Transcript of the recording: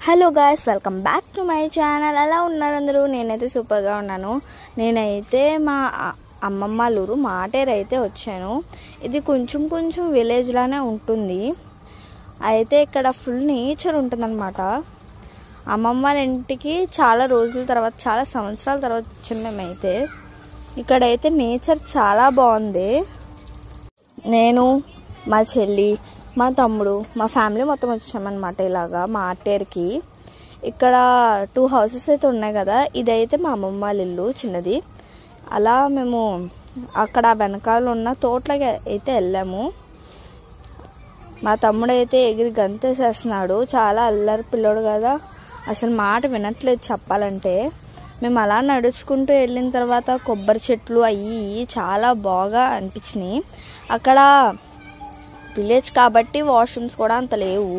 Hello guys, welcome back to my channel. ఎలా ఉన్నారు అందరూ? నేనైతే సూపర్గా ఉన్నాను. నేనైతే మా అమ్మమ్మ ఊరు మాటేరు అయితే వచ్చాను. ఇది కొంచెం విలేజ్ లానే ఉంటుంది. అయితే ఇక్కడ ఫుల్ నేచర్ ఉంటుందన్నమాట. అమ్మమ్మ వాళ్ళ ఇంటికి చాలా రోజుల తర్వాత, చాలా సంవత్సరాల తర్వాత వచ్చాము మేమైతే. ఇక్కడైతే నేచర్ చాలా బాగుంది. నేను, మా చెల్లి, మా తమ్ముడు, మా ఫ్యామిలీ మొత్తం వచ్చామన్నమాట. ఇలాగా మాటేరుకి. ఇక్కడ 2 హౌసెస్ అయితే ఉన్నాయి కదా. ఇదైతే మా అమ్మమ్మ వాళ్ళ ఇల్లు చిన్నది. అలా మేము అక్కడ వెనకాల ఉన్న తోటలకి అయితే వెళ్ళాము. మా తమ్ముడు అయితే ఎగిరి గంతేసేస్తున్నాడు. చాలా అల్లరి పిల్లోడు కదా, అసలు మాట వినట్లేదు చెప్పాలంటే. మేము అలా నడుచుకుంటూ వెళ్ళిన తర్వాత కొబ్బరి చెట్లు అయ్యి చాలా బాగా అనిపించినాయి. అక్కడ విలేజ్ కాబట్టి వాష్రూమ్స్ కూడా అంత లేవు.